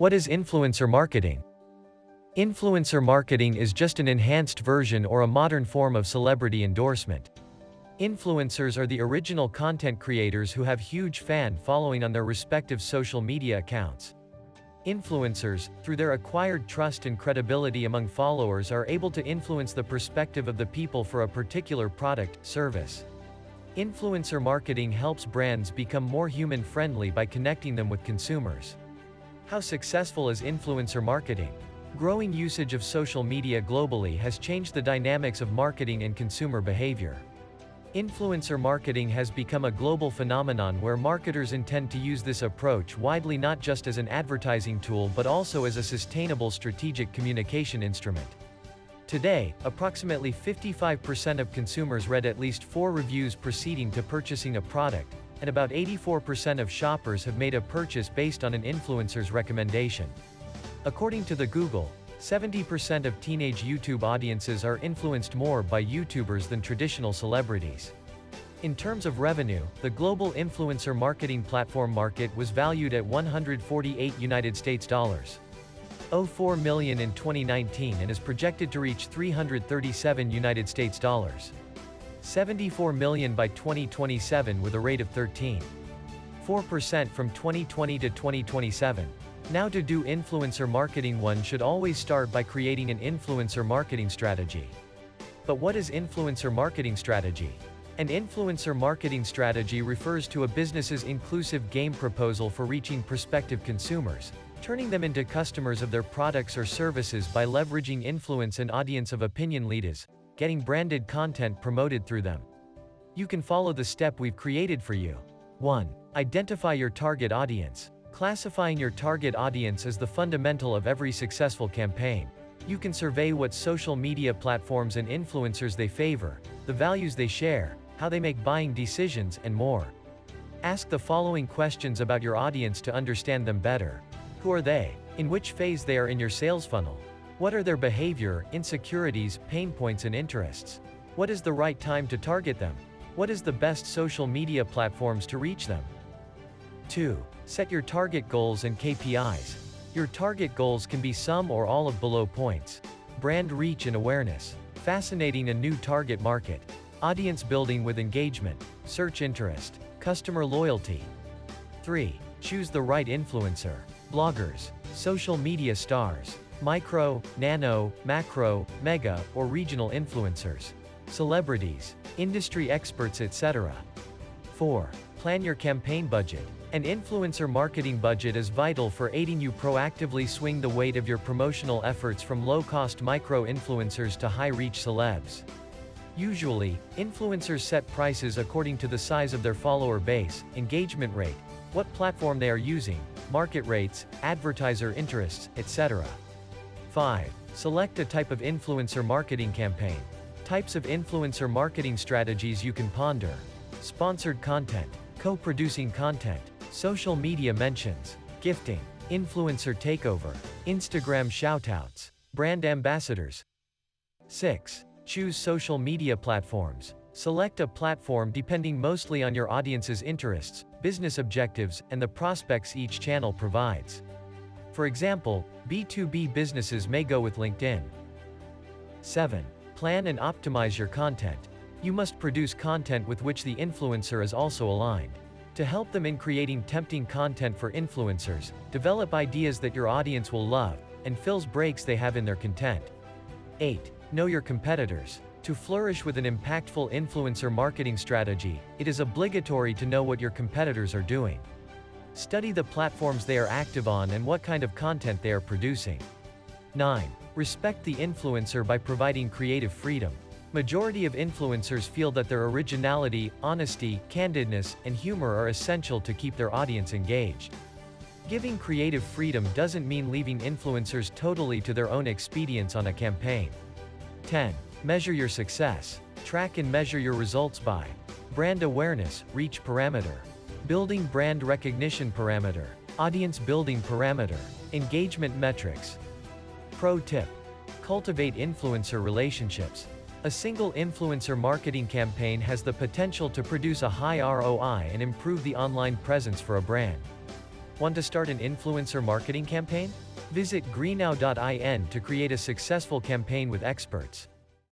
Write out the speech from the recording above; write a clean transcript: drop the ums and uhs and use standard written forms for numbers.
What is influencer marketing? Influencer marketing is just an enhanced version or a modern form of celebrity endorsement. Influencers are the original content creators who have huge fan following on their respective social media accounts. Influencers, through their acquired trust and credibility among followers, are able to influence the perspective of the people for a particular product, service. Influencer marketing helps brands become more human-friendly by connecting them with consumers. How successful is influencer marketing? Growing usage of social media globally has changed the dynamics of marketing and consumer behavior. Influencer marketing has become a global phenomenon where marketers intend to use this approach widely, not just as an advertising tool but also as a sustainable strategic communication instrument. Today, approximately 55% of consumers read at least 4 reviews preceding to purchasing a product, and about 84% of shoppers have made a purchase based on an influencer's recommendation. According to the Google, 70% of teenage YouTube audiences are influenced more by YouTubers than traditional celebrities. In terms of revenue, the global influencer marketing platform market was valued at $148 million in 2019 and is projected to reach $337 $74 million by 2027 with a rate of 13.4% from 2020 to 2027. Now, to do influencer marketing, one should always start by creating an influencer marketing strategy. But what is influencer marketing strategy? An influencer marketing strategy refers to a business's inclusive game proposal for reaching prospective consumers, turning them into customers of their products or services by leveraging influence and audience of opinion leaders, getting branded content promoted through them. You can follow the step we've created for you. 1. Identify your target audience. Classifying your target audience is the fundamental of every successful campaign. You can survey what social media platforms and influencers they favor, the values they share, how they make buying decisions, and more. Ask the following questions about your audience to understand them better. Who are they? In which phase they are in your sales funnel? What are their behavior, insecurities, pain points, and interests? What is the right time to target them? What is the best social media platforms to reach them? 2. Set your target goals and KPIs. Your target goals can be some or all of below points. Brand reach and awareness. Fascinating a new target market. Audience building with engagement. Search interest. Customer loyalty. 3. Choose the right influencer. Bloggers. Social media stars. Micro, nano, macro, mega, or regional influencers. Celebrities. Industry experts, etc. 4. Plan your campaign budget. An influencer marketing budget is vital for aiding you proactively swing the weight of your promotional efforts from low-cost micro-influencers to high-reach celebs. Usually, influencers set prices according to the size of their follower base, engagement rate, what platform they are using, market rates, advertiser interests, etc. 5. Select a type of influencer marketing campaign. Types of influencer marketing strategies you can ponder. Sponsored content, co-producing content, social media mentions, gifting, influencer takeover, Instagram shoutouts, brand ambassadors. 6. Choose social media platforms. Select a platform depending mostly on your audience's interests, business objectives, and the prospects each channel provides. For example, B2B businesses may go with LinkedIn. 7. Plan and optimize your content. You must produce content with which the influencer is also aligned. To help them in creating tempting content for influencers, develop ideas that your audience will love, and fills breaks they have in their content. 8. Know your competitors. To flourish with an impactful influencer marketing strategy, it is obligatory to know what your competitors are doing. Study the platforms they are active on and what kind of content they are producing. 9. Respect the influencer by providing creative freedom. Majority of influencers feel that their originality, honesty, candidness, and humor are essential to keep their audience engaged. Giving creative freedom doesn't mean leaving influencers totally to their own expedience on a campaign. 10. Measure your success. Track and measure your results by brand awareness, reach parameter, building brand recognition parameter, audience building parameter, engagement metrics. Pro tip: cultivate influencer relationships. A single influencer marketing campaign has the potential to produce a high ROI and improve the online presence for a brand. Want to start an influencer marketing campaign? Visit greenow.in to create a successful campaign with experts.